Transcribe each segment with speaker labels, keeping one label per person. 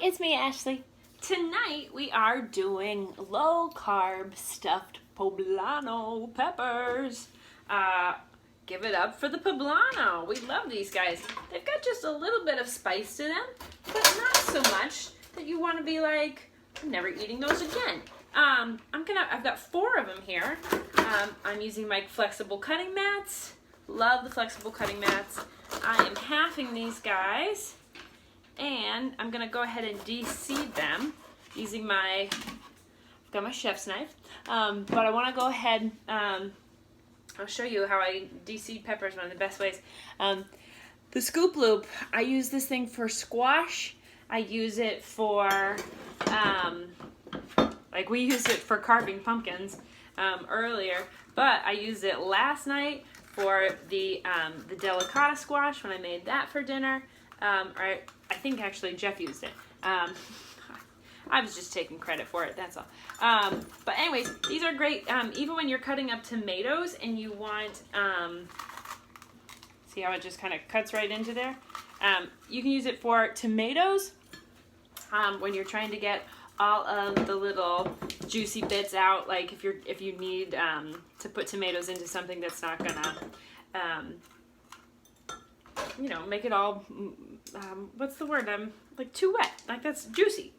Speaker 1: it's me, Ashley. Tonight we are doing low-carb stuffed poblano peppers. Give it up for the poblano. We love these guys. They've got just a little bit of spice to them, but not so much that you want to be like, I'm never eating those again. I've got 4 of them here. I'm using my flexible cutting mats. Love the flexible cutting mats. I am halving these guys, and I'm gonna go ahead and de-seed them using I've got my chef's knife. But I want to go ahead. I'll show you how I de-seed peppers. One of the best ways. The scoop loop. I use this thing for squash. I use it for like we used it for carving pumpkins earlier, but I used it last night for the delicata squash when I made that for dinner. I think actually Jeff used it. I was just taking credit for it, that's all. But anyways, these are great even when you're cutting up tomatoes and you want, see how it just kind of cuts right into there? You can use it for tomatoes when you're trying to get all of the little juicy bits out, like if you need to put tomatoes into something that's not gonna make it all what's the word, like too wet, like that's juicy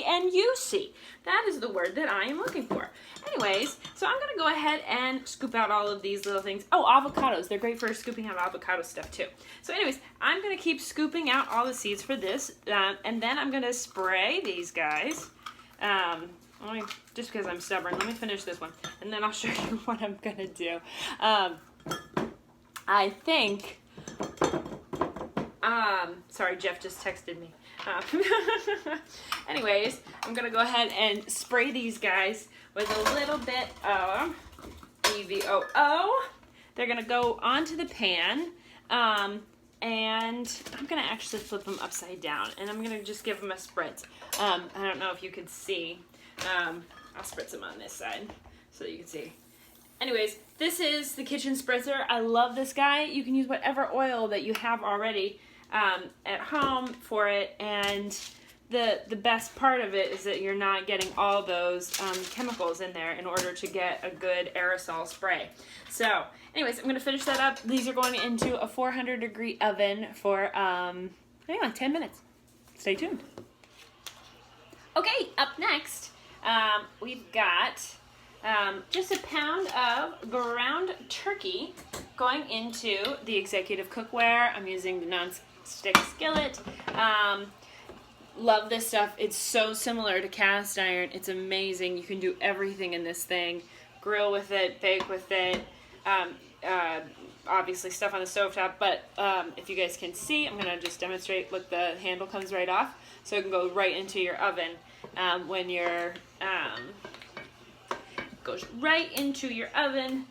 Speaker 1: and juicy. That is the word that I am looking for. Anyways, so I'm gonna go ahead and scoop out all of these little things. Oh, avocados, they're great for scooping out avocado stuff too. So anyways, I'm gonna keep scooping out all the seeds for this, and then I'm gonna spray these guys. Just because I'm stubborn, let me finish this one, and then I'll show you what I'm gonna do. I think, sorry, Jeff just texted me. Anyways, I'm gonna go ahead and spray these guys with a little bit of EVOO. They're gonna go onto the pan, and I'm gonna actually flip them upside down, and I'm gonna just give them a spritz. I don't know if you could see. I'll spritz them on this side so that you can see. Anyways, this is the kitchen spritzer. I love this guy. You can use whatever oil that you have already at home for it, and the best part of it is that you're not getting all those chemicals in there in order to get a good aerosol spray. So anyways, I'm going to finish that up. These are going into a 400-degree oven for 10 minutes. Stay tuned. Okay, up next, we've got just a pound of ground turkey going into the executive cookware. I'm using the non-stick skillet. Love this stuff. It's so similar to cast iron. It's amazing. You can do everything in this thing. Grill with it, bake with it, obviously stuff on the stovetop, but if you guys can see, I'm going to just demonstrate. Look, the handle comes right off, so it can go right into your oven when you're goes right into your oven,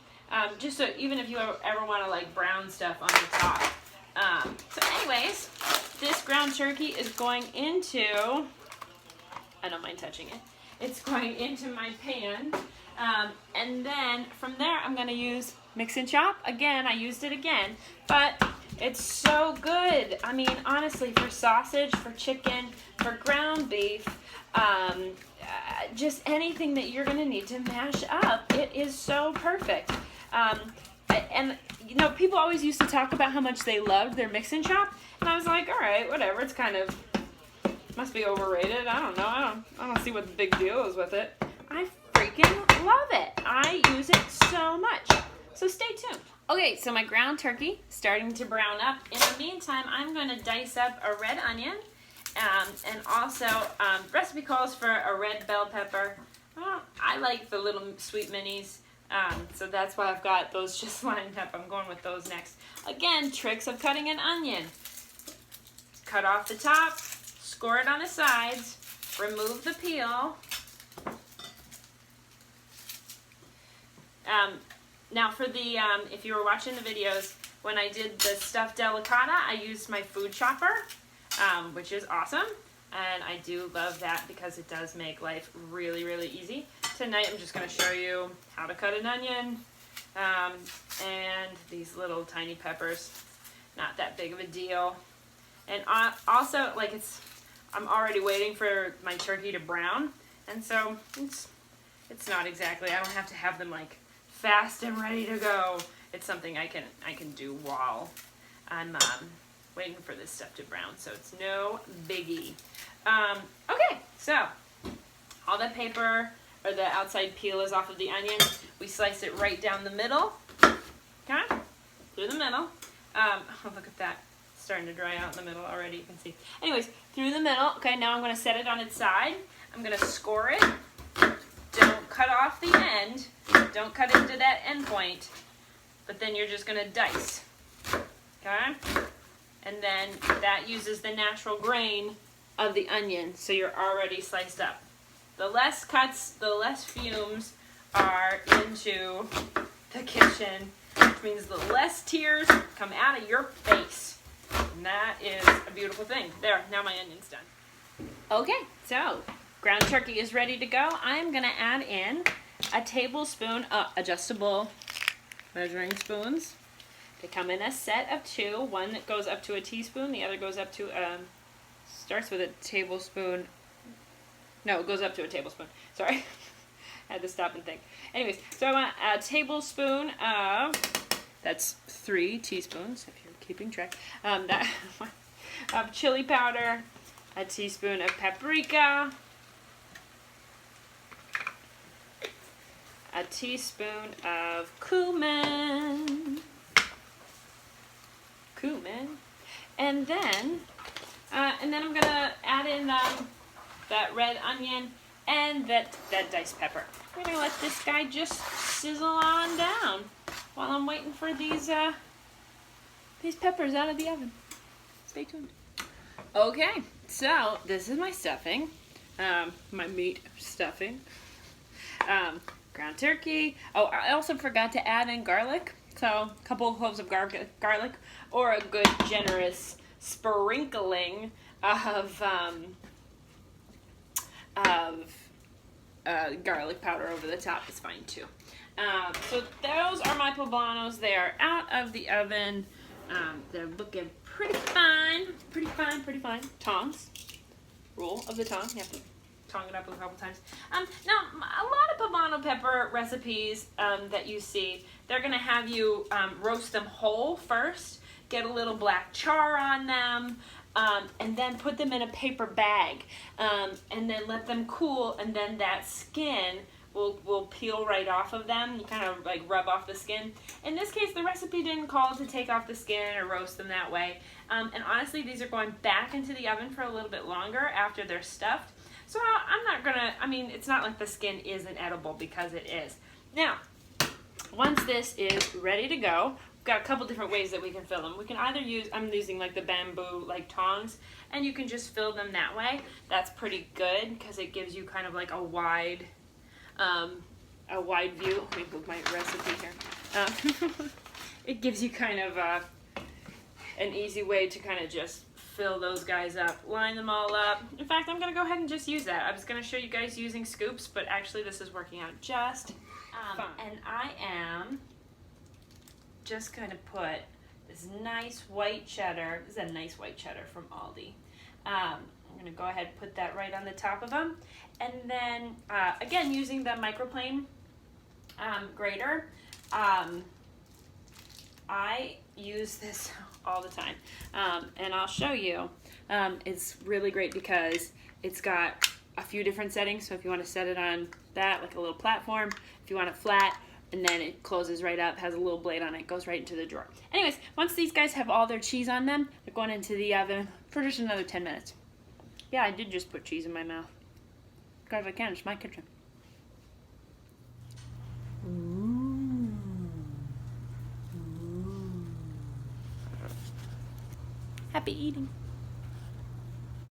Speaker 1: just so even if you ever want to like brown stuff on the top. So anyways, this ground turkey is going into, I don't mind touching it, it's going into my pan, and then from there I'm going to use mix and chop. Again, I used it again, but it's so good. I mean, honestly, for sausage, for chicken, for ground beef, just anything that you're going to need to mash up, it is so perfect. And people always used to talk about how much they loved their mix and chop, and I was like, all right, whatever, it's kind of, must be overrated. I don't know. I don't see what the big deal is with it. I freaking love it. I use it so much. So stay tuned. Okay, so my ground turkey starting to brown up. In the meantime, I'm going to dice up a red onion. And also, recipe calls for a red bell pepper. I like the little sweet minis, so that's why I've got those just lined up. I'm going with those next. Again, tricks of cutting an onion. Cut off the top, score it on the sides, remove the peel. Now for the, if you were watching the videos, when I did the stuffed delicata, I used my food chopper. Which is awesome, and I do love that because it does make life really, really easy. Tonight I'm just going to show you how to cut an onion, and these little tiny peppers, not that big of a deal. And also, like, it's I'm already waiting for my turkey to brown, and so it's not exactly, I don't have to have them like fast and ready to go. It's something I can do while I'm waiting for this stuff to brown, so it's no biggie. Okay, so all the paper or the outside peel is off of the onion. We slice it right down the middle, okay, through the middle. Oh, look at that, it's starting to dry out in the middle already, you can see. Anyways, through the middle. Okay, now I'm going to set it on its side. I'm going to score it. Don't cut off the end. Don't cut into that end point, but then you're just going to dice, okay? And then that uses the natural grain of the onion, so you're already sliced up. The less cuts, the less fumes are into the kitchen, which means the less tears come out of your face. And that is a beautiful thing. There, now my onion's done. Okay, so ground turkey is ready to go. I'm gonna add in a tablespoon of adjustable measuring spoons. They come in a set of 2. One that goes up to a teaspoon, the other goes up to, starts with a tablespoon. No, it goes up to a tablespoon. Sorry. I had to stop and think. Anyways, so I want a tablespoon of, that's 3 teaspoons, if you're keeping track, of chili powder, a teaspoon of paprika, a teaspoon of cumin, and then I'm gonna add in that red onion and that diced pepper. We're gonna let this guy just sizzle on down while I'm waiting for these peppers out of the oven. Stay tuned. Okay, so this is my stuffing, my meat stuffing. Ground turkey. Oh, I also forgot to add in garlic. So a couple of cloves of garlic, or a good generous sprinkling of garlic powder over the top is fine too. So those are my poblanos. They are out of the oven. They're looking pretty fine. Tongs. Rule of the tongue. You have to tong it up a couple times. Now, a lot of poblano pepper recipes that you see, they're going to have you roast them whole first, get a little black char on them, and then put them in a paper bag, and then let them cool, and then that skin will peel right off of them. You kind of like rub off the skin. In this case, the recipe didn't call to take off the skin or roast them that way. And honestly, these are going back into the oven for a little bit longer after they're stuffed. So I'm not gonna, I mean, it's not like the skin isn't edible, because it is. Now, once this is ready to go, we've got a couple different ways that we can fill them. We can either use, I'm using like the bamboo like tongs, and you can just fill them that way. That's pretty good because it gives you kind of like a wide view. Let me move my recipe here. It gives you kind of an easy way to kind of just fill those guys up, line them all up. In fact, I'm gonna go ahead and just use that. I was gonna show you guys using scoops, but actually this is working out just fine. And I am just gonna put this nice white cheddar. This is a nice white cheddar from Aldi. I'm gonna go ahead and put that right on the top of them. And then, again, using the microplane grater, I use this all the time, and I'll show you. It's really great because it's got a few different settings. So if you want to set it on that, like a little platform, if you want it flat, and then it closes right up, has a little blade on it, goes right into the drawer. Anyways, once these guys have all their cheese on them, they're going into the oven for just another 10 minutes. Yeah, I did just put cheese in my mouth. Because I can, it's my kitchen. Happy eating.